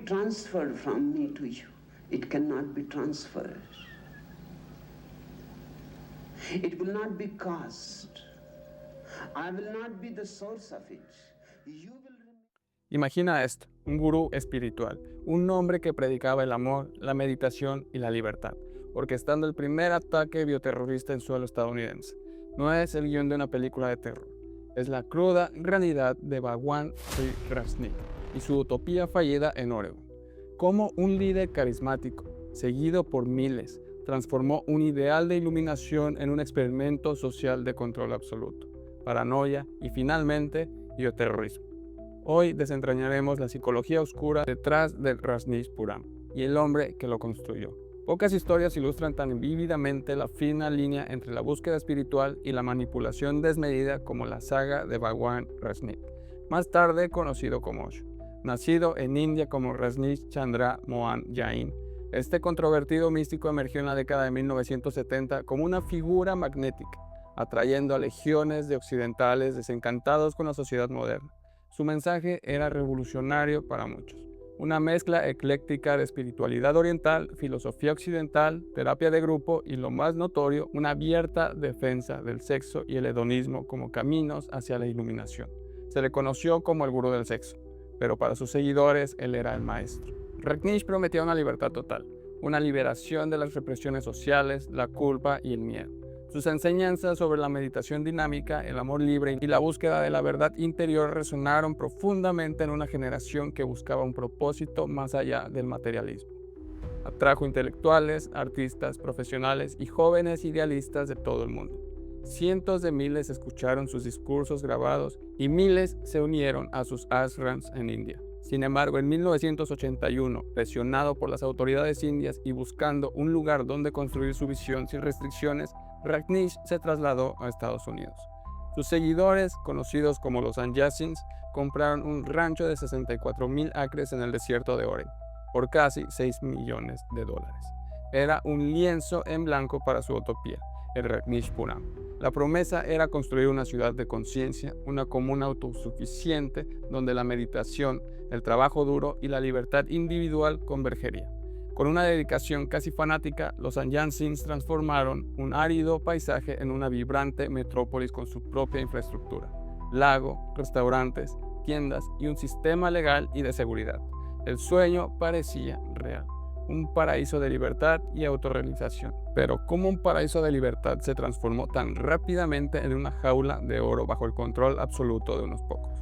transferred from me to you. It cannot be transferred. It will not be caused. I will not be the source of it. You will remain. Imagina esto, un gurú espiritual, un hombre que predicaba el amor, la meditación y la libertad, orquestando el primer ataque bioterrorista en suelo estadounidense. No es el guión de una película de terror, es la cruda realidad de Bhagwan Sri Krasnik y su utopía fallida en Oregon. Cómo un líder carismático, seguido por miles, transformó un ideal de iluminación en un experimento social de control absoluto, paranoia y finalmente bioterrorismo. Hoy desentrañaremos la psicología oscura detrás del Rajneeshpuram y el hombre que lo construyó. Pocas historias ilustran tan vívidamente la fina línea entre la búsqueda espiritual y la manipulación desmedida como la saga de Bhagwan Rajneesh, más tarde conocido como Osho. Nacido en India como Rajneesh Chandra Mohan Jain, este controvertido místico emergió en la década de 1970 como una figura magnética, atrayendo a legiones de occidentales desencantados con la sociedad moderna. Su mensaje era revolucionario para muchos. Una mezcla ecléctica de espiritualidad oriental, filosofía occidental, terapia de grupo y, lo más notorio, una abierta defensa del sexo y el hedonismo como caminos hacia la iluminación. Se le conoció como el gurú del sexo, pero para sus seguidores él era el maestro. Rajneesh prometía una libertad total, una liberación de las represiones sociales, la culpa y el miedo. Sus enseñanzas sobre la meditación dinámica, el amor libre y la búsqueda de la verdad interior resonaron profundamente en una generación que buscaba un propósito más allá del materialismo. Atrajo intelectuales, artistas, profesionales y jóvenes idealistas de todo el mundo. Cientos de miles escucharon sus discursos grabados y miles se unieron a sus ashrams en India. Sin embargo, en 1981, presionado por las autoridades indias y buscando un lugar donde construir su visión sin restricciones, Rajneesh se trasladó a Estados Unidos. Sus seguidores, conocidos como los Sannyasins, compraron un rancho de 64,000 acres en el desierto de Oregon por casi $6 millones. Era un lienzo en blanco para su utopía, el Rajneeshpuram. La promesa era construir una ciudad de conciencia, una comuna autosuficiente donde la meditación, el trabajo duro y la libertad individual convergerían. Con una dedicación casi fanática, los Sannyasins transformaron un árido paisaje en una vibrante metrópolis con su propia infraestructura, lago, restaurantes, tiendas y un sistema legal y de seguridad. El sueño parecía real, un paraíso de libertad y autorrealización. Pero ¿cómo un paraíso de libertad se transformó tan rápidamente en una jaula de oro bajo el control absoluto de unos pocos?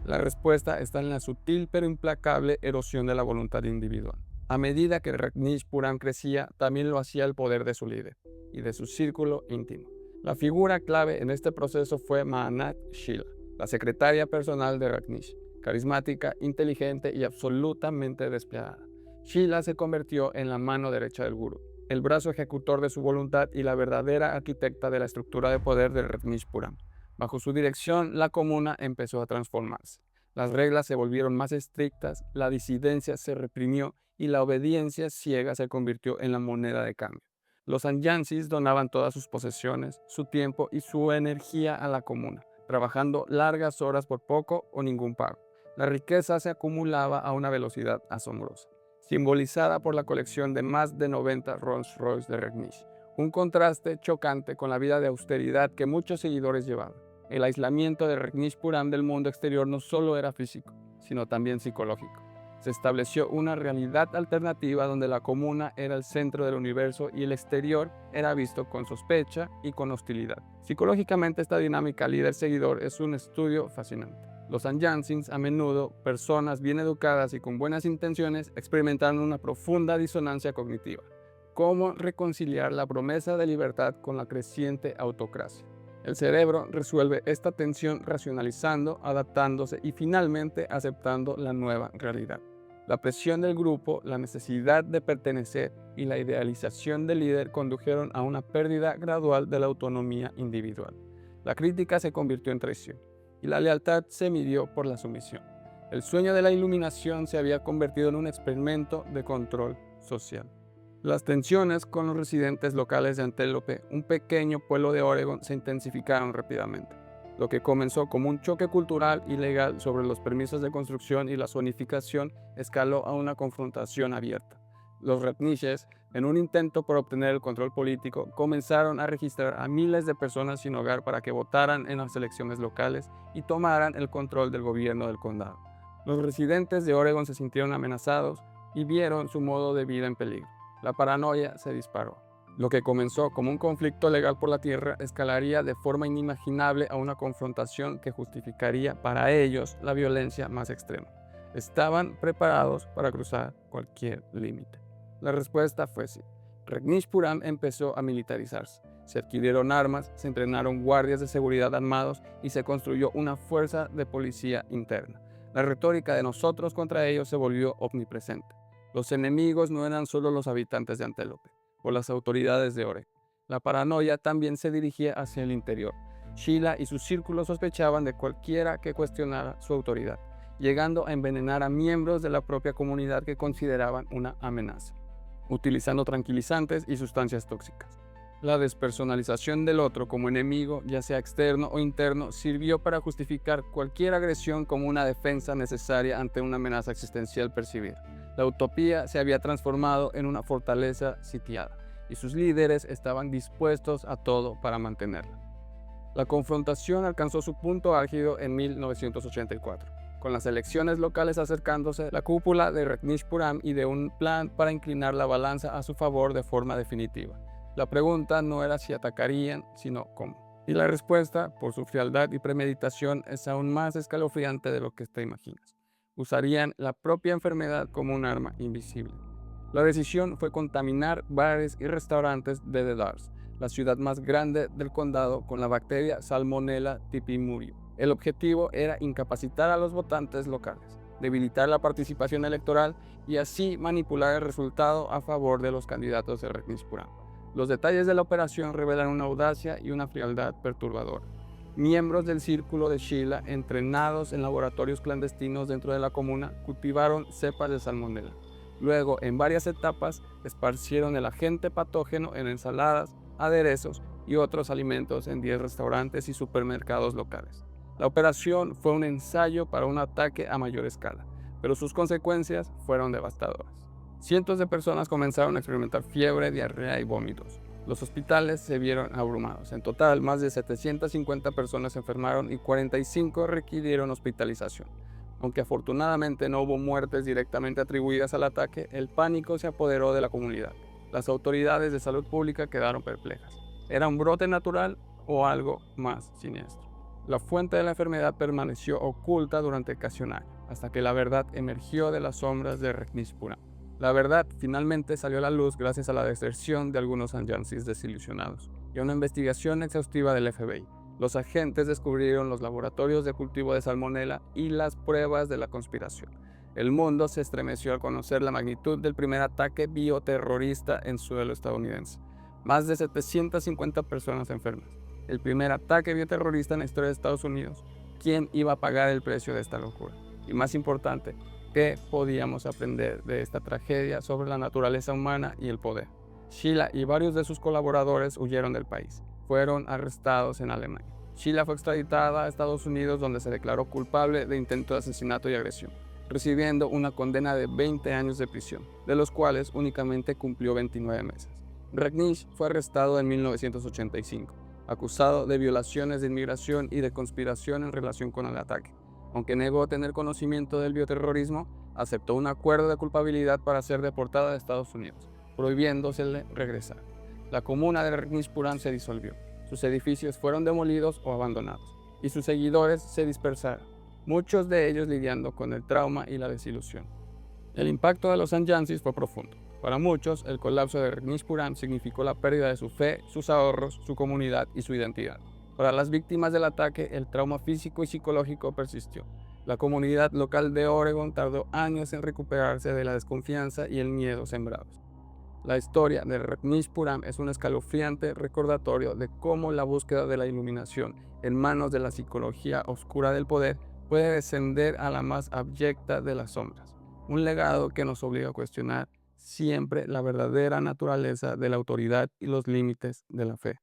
La respuesta está en la sutil pero implacable erosión de la voluntad individual. A medida que Rajneeshpuram crecía, también lo hacía el poder de su líder y de su círculo íntimo. La figura clave en este proceso fue Mahanat Sheela, la secretaria personal de Rajneesh, carismática, inteligente y absolutamente despiadada. Sheela se convirtió en la mano derecha del gurú, el brazo ejecutor de su voluntad y la verdadera arquitecta de la estructura de poder de Rajneeshpuram. Bajo su dirección, la comuna empezó a transformarse. Las reglas se volvieron más estrictas, la disidencia se reprimió y la obediencia ciega se convirtió en la moneda de cambio. Los Sannyasins donaban todas sus posesiones, su tiempo y su energía a la comuna, trabajando largas horas por poco o ningún pago. La riqueza se acumulaba a una velocidad asombrosa, simbolizada por la colección de más de 90 Rolls Royce de Rajneesh, un contraste chocante con la vida de austeridad que muchos seguidores llevaban. El aislamiento de Rajneeshpuram del mundo exterior no solo era físico, sino también psicológico. Se estableció una realidad alternativa donde la comuna era el centro del universo y el exterior era visto con sospecha y con hostilidad. Psicológicamente, esta dinámica líder-seguidor es un estudio fascinante. Los Sannyasins, a menudo personas bien educadas y con buenas intenciones, experimentaron una profunda disonancia cognitiva. ¿Cómo reconciliar la promesa de libertad con la creciente autocracia? El cerebro resuelve esta tensión racionalizando, adaptándose y finalmente aceptando la nueva realidad. La presión del grupo, la necesidad de pertenecer y la idealización del líder condujeron a una pérdida gradual de la autonomía individual. La crítica se convirtió en traición y la lealtad se midió por la sumisión. El sueño de la iluminación se había convertido en un experimento de control social. Las tensiones con los residentes locales de Antelope, un pequeño pueblo de Oregon, se intensificaron rápidamente. Lo que comenzó como un choque cultural y legal sobre los permisos de construcción y la zonificación escaló a una confrontación abierta. Los retniches, en un intento por obtener el control político, comenzaron a registrar a miles de personas sin hogar para que votaran en las elecciones locales y tomaran el control del gobierno del condado. Los residentes de Oregon se sintieron amenazados y vieron su modo de vida en peligro. La paranoia se disparó. Lo que comenzó como un conflicto legal por la tierra escalaría de forma inimaginable a una confrontación que justificaría para ellos la violencia más extrema. Estaban preparados para cruzar cualquier límite. La respuesta fue sí. Rajneeshpuram empezó a militarizarse. Se adquirieron armas, se entrenaron guardias de seguridad armados y se construyó una fuerza de policía interna. La retórica de nosotros contra ellos se volvió omnipresente. Los enemigos no eran solo los habitantes de Antelope o las autoridades de Oregon. La paranoia también se dirigía hacia el interior. Sheila y su círculo sospechaban de cualquiera que cuestionara su autoridad, llegando a envenenar a miembros de la propia comunidad que consideraban una amenaza, utilizando tranquilizantes y sustancias tóxicas. La despersonalización del otro como enemigo, ya sea externo o interno, sirvió para justificar cualquier agresión como una defensa necesaria ante una amenaza existencial percibida. La utopía se había transformado en una fortaleza sitiada, y sus líderes estaban dispuestos a todo para mantenerla. La confrontación alcanzó su punto álgido en 1984. Con las elecciones locales acercándose, la cúpula de Rajneeshpuram ideó un plan para inclinar la balanza a su favor de forma definitiva. La pregunta no era si atacarían, sino cómo. Y la respuesta, por su frialdad y premeditación, es aún más escalofriante de lo que te imaginas. Usarían la propia enfermedad como un arma invisible. La decisión fue contaminar bares y restaurantes de The Dars, la ciudad más grande del condado, con la bacteria Salmonella typhimurium. El objetivo era incapacitar a los votantes locales, debilitar la participación electoral y así manipular el resultado a favor de los candidatos de Rajneeshpuram. Los detalles de la operación revelan una audacia y una frialdad perturbadora. Miembros del círculo de Sheila, entrenados en laboratorios clandestinos dentro de la comuna, cultivaron cepas de salmonela. Luego, en varias etapas, esparcieron el agente patógeno en ensaladas, aderezos y otros alimentos en 10 restaurantes y supermercados locales. La operación fue un ensayo para un ataque a mayor escala, pero sus consecuencias fueron devastadoras. Cientos de personas comenzaron a experimentar fiebre, diarrea y vómitos. Los hospitales se vieron abrumados. En total, más de 750 personas se enfermaron y 45 requirieron hospitalización. Aunque afortunadamente no hubo muertes directamente atribuidas al ataque, el pánico se apoderó de la comunidad. Las autoridades de salud pública quedaron perplejas. ¿Era un brote natural o algo más siniestro? La fuente de la enfermedad permaneció oculta durante casi un año, hasta que la verdad emergió de las sombras de Rajneeshpuram. La verdad finalmente salió a la luz gracias a la deserción de algunos Anjansis desilusionados y a una investigación exhaustiva del FBI. Los agentes descubrieron los laboratorios de cultivo de salmonela y las pruebas de la conspiración. El mundo se estremeció al conocer la magnitud del primer ataque bioterrorista en suelo estadounidense. Más de 750 personas enfermas. El primer ataque bioterrorista en la historia de Estados Unidos. ¿Quién iba a pagar el precio de esta locura? Y más importante, ¿qué podíamos aprender de esta tragedia sobre la naturaleza humana y el poder? Sheila y varios de sus colaboradores huyeron del país. Fueron arrestados en Alemania. Sheila fue extraditada a Estados Unidos, donde se declaró culpable de intento de asesinato y agresión, recibiendo una condena de 20 años de prisión, de los cuales únicamente cumplió 29 meses. Rajneesh fue arrestado en 1985, acusado de violaciones de inmigración y de conspiración en relación con el ataque. Aunque negó tener conocimiento del bioterrorismo, aceptó un acuerdo de culpabilidad para ser deportada de Estados Unidos, prohibiéndosele regresar. La comuna de Rajneeshpuram se disolvió, sus edificios fueron demolidos o abandonados, y sus seguidores se dispersaron, muchos de ellos lidiando con el trauma y la desilusión. El impacto de los Anjansis fue profundo. Para muchos, el colapso de Rajneeshpuram significó la pérdida de su fe, sus ahorros, su comunidad y su identidad. Para las víctimas del ataque, el trauma físico y psicológico persistió. La comunidad local de Oregon tardó años en recuperarse de la desconfianza y el miedo sembrados. La historia de Rajneeshpuram es un escalofriante recordatorio de cómo la búsqueda de la iluminación en manos de la psicología oscura del poder puede descender a la más abyecta de las sombras. Un legado que nos obliga a cuestionar siempre la verdadera naturaleza de la autoridad y los límites de la fe.